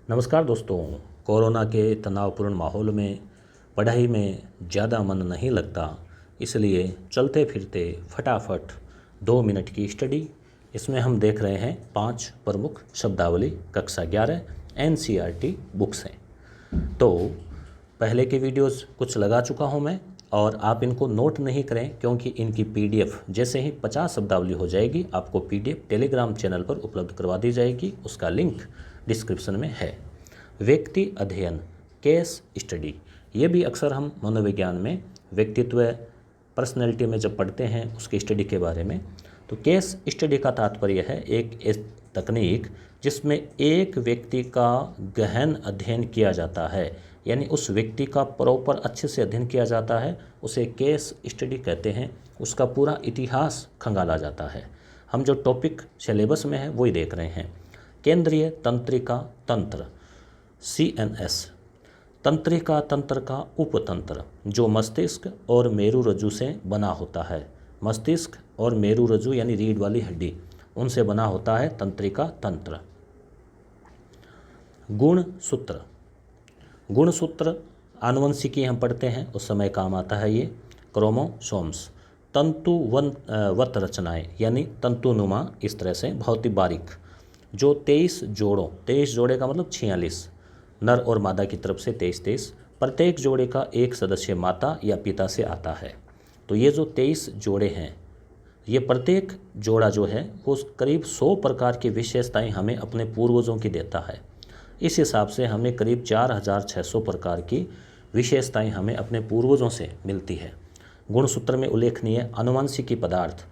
नमस्कार दोस्तों। कोरोना के तनावपूर्ण माहौल में पढ़ाई में ज़्यादा मन नहीं लगता, इसलिए चलते फिरते फटाफट 2 मिनट की स्टडी। इसमें हम देख रहे हैं 5 प्रमुख शब्दावली कक्षा 11 NCERT बुक्स हैं। तो पहले की वीडियोस कुछ लगा चुका हूं मैं, और आप इनको नोट नहीं करें क्योंकि इनकी PDF जैसे ही 50 शब्दावली हो जाएगी आपको PDF टेलीग्राम चैनल पर उपलब्ध करवा दी जाएगी। उसका लिंक डिस्क्रिप्शन में है। व्यक्ति अध्ययन, केस स्टडी, ये भी अक्सर हम मनोविज्ञान में व्यक्तित्व पर्सनैलिटी में जब पढ़ते हैं उसकी स्टडी के बारे में। तो केस स्टडी का तात्पर्य है एक तकनीक जिसमें एक व्यक्ति का गहन अध्ययन किया जाता है, यानी उस व्यक्ति का प्रॉपर अच्छे से अध्ययन किया जाता है, उसे केस स्टडी कहते हैं। उसका पूरा इतिहास खंगाला जाता है। हम जो टॉपिक सिलेबस में है वही देख रहे हैं। केंद्रीय तंत्रिका तंत्र CNS, तंत्रिका तंत्र का उपतंत्र जो मस्तिष्क और मेरुरज्जु से बना होता है। मस्तिष्क और मेरुरज्जु यानी रीढ़ वाली हड्डी, उनसे बना होता है तंत्रिका तंत्र। गुणसूत्र, गुणसूत्र आनुवंशिकी हम पढ़ते हैं उस समय काम आता है ये। क्रोमोसोम्स, तंतुवत रचनाएं यानी तंतुनुमा, इस तरह से बहुत ही बारीक, जो 23 जोड़े का मतलब 46 नर और मादा की तरफ से 23, प्रत्येक जोड़े का एक सदस्य माता या पिता से आता है। तो ये जो 23 जोड़े हैं, ये प्रत्येक जोड़ा जो है वो करीब 100 प्रकार की विशेषताएं हमें अपने पूर्वजों की देता है। इस हिसाब से हमें करीब 4600 प्रकार की विशेषताएं हमें अपने पूर्वजों से मिलती है। गुणसूत्र में उल्लेखनीय आनुवंशिकी पदार्थ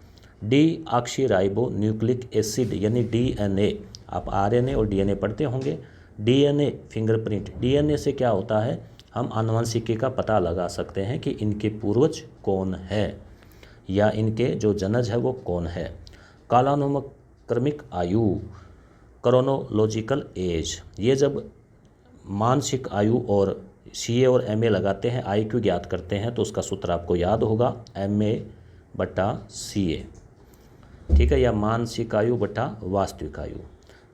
डीऑक्सीराइबो न्यूक्लिक एसिड यानी DNA। आप RNA और DNA पढ़ते होंगे। DNA फिंगरप्रिंट, DNA से क्या होता है, हम आनुवंशिकी का पता लगा सकते हैं कि इनके पूर्वज कौन है या इनके जो जनज है वो कौन है। कालानुक्रमिक आयु, क्रोनोलॉजिकल एज, ये जब मानसिक आयु और CA और MA लगाते हैं, IQ ज्ञात करते हैं, तो उसका सूत्र आपको याद होगा MA/CA, ठीक है, या मानसिक आयु बटा वास्तविक आयु।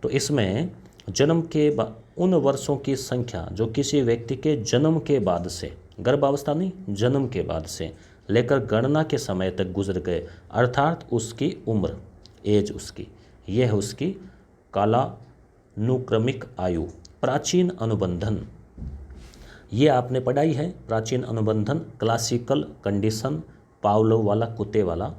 तो इसमें जन्म के उन वर्षों की संख्या जो किसी व्यक्ति के जन्म के बाद से, गर्भावस्था नहीं, जन्म के बाद से लेकर गणना के समय तक गुजर गए, अर्थात उसकी उम्र, एज उसकी, यह है उसकी कालानुक्रमिक आयु। प्राचीन अनुबंधन, ये आपने पढ़ाई है, प्राचीन अनुबंधन, क्लासिकल कंडीशन, पावलोव वाला, कुत्ते वाला,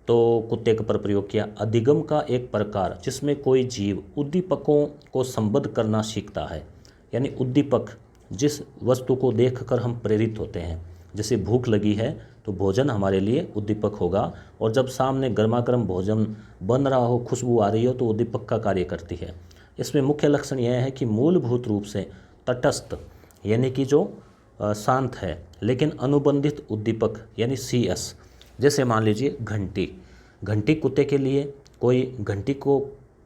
तो कुत्ते के पर प्रयोग किया। अधिगम का एक प्रकार जिसमें कोई जीव उद्दीपकों को संबद्ध करना सीखता है, यानी उद्दीपक जिस वस्तु को देखकर हम प्रेरित होते हैं। जैसे भूख लगी है तो भोजन हमारे लिए उद्दीपक होगा, और जब सामने गर्मागर्म भोजन बन रहा हो, खुशबू आ रही हो, तो उद्दीपक का कार्य करती है। इसमें मुख्य लक्षण यह है कि मूलभूत रूप से तटस्थ यानी कि जो शांत है, लेकिन अनुबंधित उद्दीपक यानी CS। जैसे मान लीजिए घंटी, घंटी कुत्ते के लिए, कोई घंटी को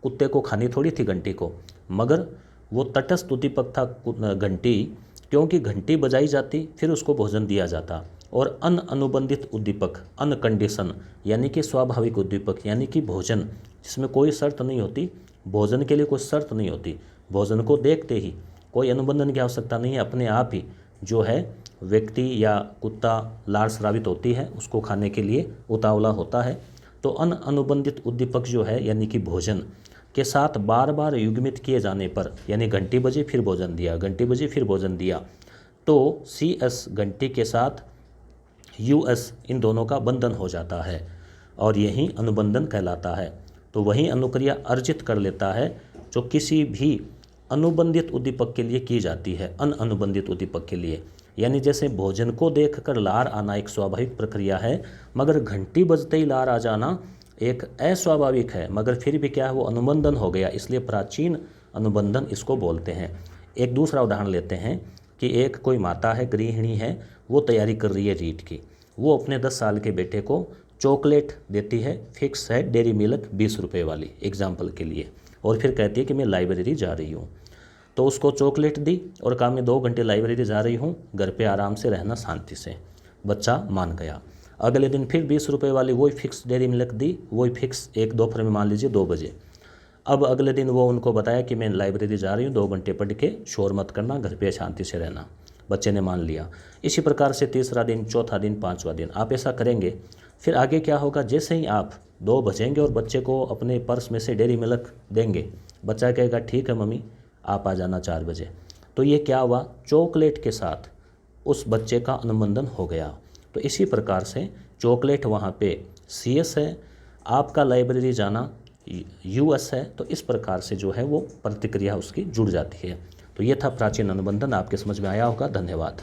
कुत्ते को खानी थोड़ी थी घंटी को, मगर वो तटस्थ उद्दीपक था घंटी, क्योंकि घंटी बजाई जाती फिर उसको भोजन दिया जाता। और अनुबंधित उद्दीपक, अनकंडीशन यानी कि स्वाभाविक उद्दीपक यानी कि भोजन, जिसमें कोई शर्त नहीं होती, भोजन के लिए कोई शर्त नहीं होती, भोजन को देखते ही कोई अनुबंधन की आवश्यकता नहीं है, अपने आप ही जो है व्यक्ति या कुत्ता लार स्रावित होती है, उसको खाने के लिए उतावला होता है। तो अनुबंधित उद्दीपक जो है यानी कि भोजन के साथ बार बार युग्मित किए जाने पर, यानी घंटी बजी फिर भोजन दिया, घंटी बजी फिर भोजन दिया, तो CS घंटी के साथ US इन दोनों का बंधन हो जाता है और यही अनुबंधन कहलाता है। तो वही अनुक्रिया अर्जित कर लेता है जो किसी भी अनुबंधित उद्दीपक के लिए की जाती है, अनुबंधित उद्दीपक के लिए। यानी जैसे भोजन को देखकर लार आना एक स्वाभाविक प्रक्रिया है, मगर घंटी बजते ही लार आ जाना एक अस्वाभाविक है, मगर फिर भी क्या है, वो अनुबंधन हो गया, इसलिए प्राचीन अनुबंधन इसको बोलते हैं। एक दूसरा उदाहरण लेते हैं कि एक कोई माता है, गृहिणी है, वो तैयारी कर रही है रीट की, वो अपने 10 साल के बेटे को चॉकलेट देती है, फिक्स है, डेयरी मिल्क 20 रुपये वाली एग्जाम्पल के लिए, और फिर कहती है कि मैं लाइब्रेरी जा रही हूँ। तो उसको चॉकलेट दी और कहा मैं 2 घंटे लाइब्रेरी जा रही हूँ, घर पे आराम से रहना शांति से। बच्चा मान गया। अगले दिन फिर 20 रुपये वाली वही फिक्स डेयरी मिल्क दी, वही फिक्स, एक दोपहर में मान लीजिए 2 बजे। अब अगले दिन वो उनको बताया कि मैं लाइब्रेरी जा रही हूँ, 2 घंटे पढ़ के शोर मत करना, घर पे शांति से रहना। बच्चे ने मान लिया। इसी प्रकार से तीसरा दिन, चौथा दिन, 5वां दिन आप ऐसा करेंगे। फिर आगे क्या होगा, जैसे ही आप 2 बजेंगे और बच्चे को अपने पर्स में से डेयरी मिल्क देंगे, बच्चा कहेगा ठीक है मम्मी आप आ जाना 4 बजे। तो ये क्या हुआ, चॉकलेट के साथ उस बच्चे का अनुबंधन हो गया। तो इसी प्रकार से चॉकलेट वहाँ पे CS है, आपका लाइब्रेरी जाना US है। तो इस प्रकार से जो है वो प्रतिक्रिया उसकी जुड़ जाती है। तो ये था प्राचीन अनुबंधन, आपके समझ में आया होगा। धन्यवाद।